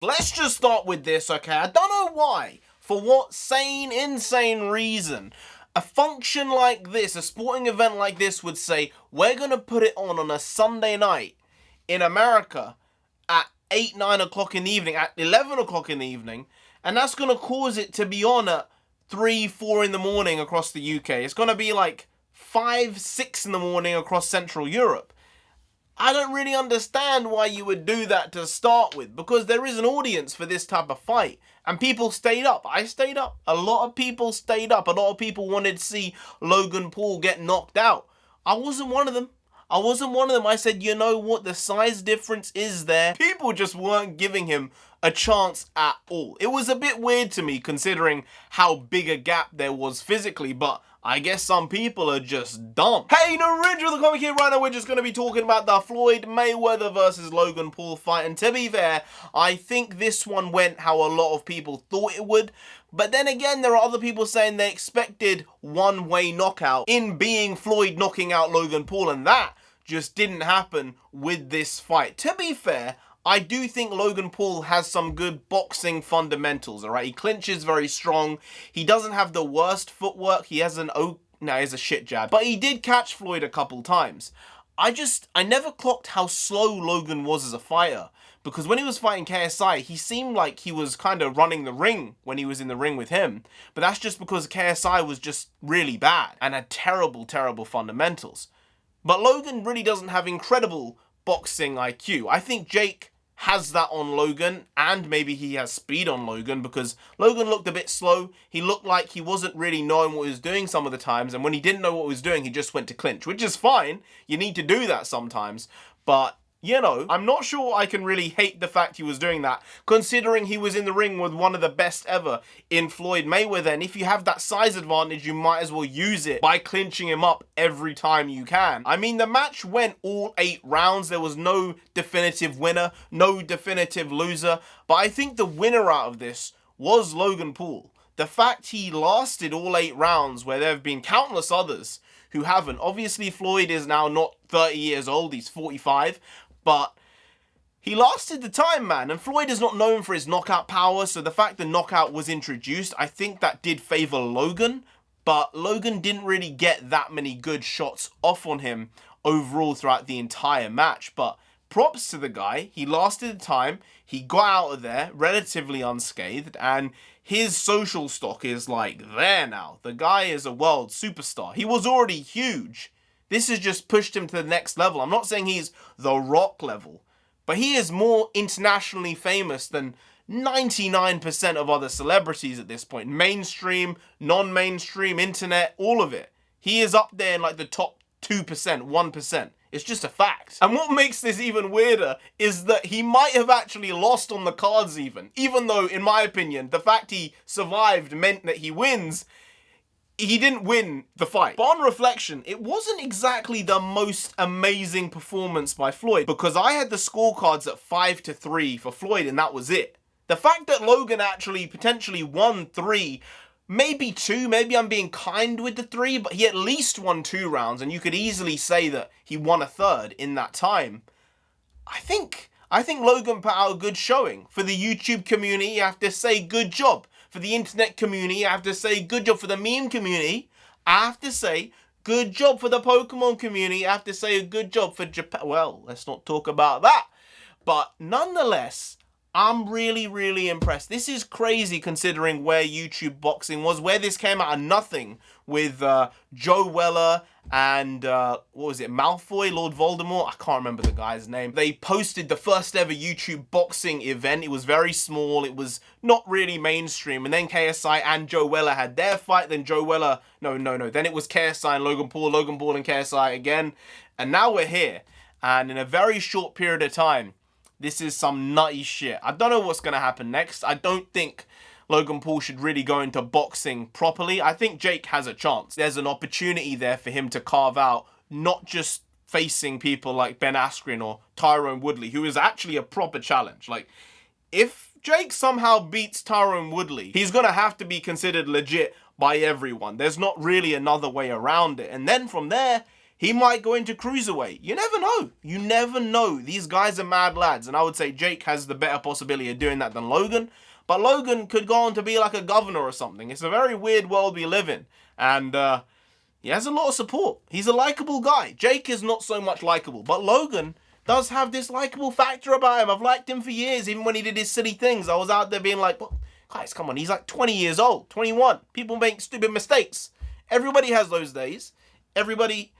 Let's just start with this, okay? I don't know why. For what insane reason. A function like this, a sporting event like this would say, we're going to put it on a Sunday night in America at 8, 9 o'clock in the evening, at 11 o'clock in the evening, and that's going to cause it to be on at 3, 4 in the morning across the UK. It's going to be like 5, 6 in the morning across Central Europe. I don't really understand why you would do that to start with, because there is an audience for this type of fight, and people stayed up. I stayed up. A lot of people stayed up. A lot of people wanted to see Logan Paul get knocked out. I wasn't one of them. I said, you know what? The size difference is there. People just weren't giving him a chance at all. It was a bit weird to me considering how big a gap there was physically, but I guess some people are just dumb. Hey, NarendraTheComic here. Right now we're just going to be talking about the Floyd Mayweather versus Logan Paul fight, and to be fair, I think this one went how a lot of people thought it would. But then again, there are other people saying they expected one-way knockout in being Floyd knocking out Logan Paul, and that just didn't happen with this fight. To be fair, I do think Logan Paul has some good boxing fundamentals, alright? He clinches very strong. He doesn't have the worst footwork. He has he has a shit jab. But he did catch Floyd a couple times. I never clocked how slow Logan was as a fighter. Because when he was fighting KSI, he seemed like he was kind of running the ring when he was in the ring with him. But that's just because KSI was just really bad and had terrible fundamentals. But Logan really doesn't have incredible boxing IQ. I think Jake has that on Logan, and maybe he has speed on Logan, because Logan looked a bit slow. He looked like he wasn't really knowing what he was doing some of the times, and when he didn't know what he was doing, he just went to clinch, which is fine. You need to do that sometimes, but you know, I'm not sure I can really hate the fact he was doing that, considering he was in the ring with one of the best ever in Floyd Mayweather. And if you have that size advantage, you might as well use it by clinching him up every time you can. I mean, the match went all 8 rounds. There was no definitive winner, no definitive loser. But I think the winner out of this was Logan Paul. The fact he lasted all 8 rounds, where there have been countless others who haven't. Obviously, Floyd is now not 30 years old, he's 45. But he lasted the time, man. And Floyd is not known for his knockout power, so the fact the knockout was introduced, I think that did favor Logan. But Logan didn't really get that many good shots off on him overall throughout the entire match. But props to the guy. He lasted the time. He got out of there relatively unscathed. And his social stock is like there now. The guy is a world superstar. He was already huge. This has just pushed him to the next level. I'm not saying he's The Rock level, but he is more internationally famous than 99% of other celebrities at this point. Mainstream, non-mainstream, internet, all of it. He is up there in like the top 2%, 1%. It's just a fact. And what makes this even weirder is that he might have actually lost on the cards even though, in my opinion, the fact he survived meant that he wins. He didn't win the fight. But on reflection, it wasn't exactly the most amazing performance by Floyd, because I had the scorecards at 5-3 for Floyd, and that was it. The fact that Logan actually potentially won 3, maybe 2, maybe I'm being kind with the 3, but he at least won 2 rounds, and you could easily say that he won a 3rd in that time. I think Logan put out a good showing. For the YouTube community, you have to say good job. For the internet community, I have to say good job. For the meme community, I have to say good job. For the Pokemon community, I have to say a good job. For Japan, well, let's not talk about that. But nonetheless, I'm really impressed. This is crazy considering where YouTube boxing was, where this came out of nothing with Joe Weller and, what was it, Malfoy, Lord Voldemort? I can't remember the guy's name. They posted the first ever YouTube boxing event. It was very small. It was not really mainstream. And then KSI and Joe Weller had their fight. Then Joe Weller, no. Then it was KSI and Logan Paul and KSI again. And now we're here. And in a very short period of time, this is some nutty shit. I don't know what's going to happen next. I don't think Logan Paul should really go into boxing properly. I think Jake has a chance. There's an opportunity there for him to carve out, not just facing people like Ben Askren or Tyrone Woodley, who is actually a proper challenge. Like, if Jake somehow beats Tyrone Woodley, he's going to have to be considered legit by everyone. There's not really another way around it. And then from there, He might go into cruiserweight. You never know. You never know. These guys are mad lads. And I would say Jake has the better possibility of doing that than Logan. But Logan could go on to be like a governor or something. It's a very weird world we live in. And he has a lot of support. He's a likable guy. Jake is not so much likable. But Logan does have this likable factor about him. I've liked him for years. Even when he did his silly things, I was out there being like, well, guys, come on. He's like 20 years old, 21. People make stupid mistakes. Everybody has those days. Everybody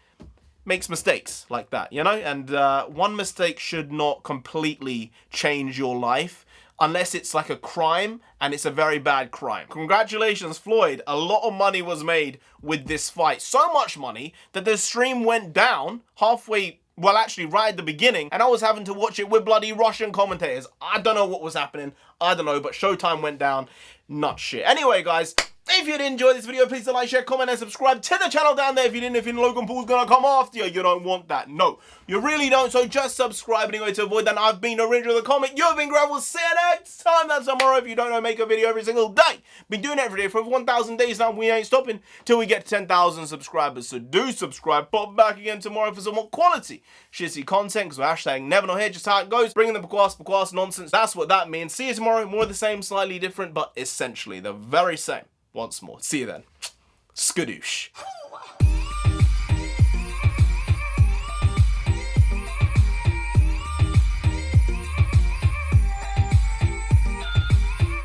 makes mistakes like that, you know? And one mistake should not completely change your life unless it's like a crime and it's a very bad crime. Congratulations, Floyd. A lot of money was made with this fight. So much money that the stream went down halfway, well, actually right at the beginning, and I was having to watch it with bloody Russian commentators. I don't know what was happening. I don't know, but Showtime went down. Not shit. Anyway, guys, if you did enjoy this video, please like, share, comment, and subscribe to the channel down there. If you didn't, if you think Logan Paul's gonna come after you, you don't want that. No, you really don't. So just subscribe anyway to avoid that. I've been NarendraTheComic. You've been Grant. We'll see you next time. That's tomorrow. If you don't know, make a video every single day. Been doing it every day for over 1,000 days now. We ain't stopping till we get to 10,000 subscribers. So do subscribe. Pop back again tomorrow for some more quality shitty content. Because we're hashtag never not here. Just how it goes. Bringing the bakwas nonsense. That's what that means. See you tomorrow. More of the same, slightly different, but essentially the very same. Once more. See you then. Skadoosh.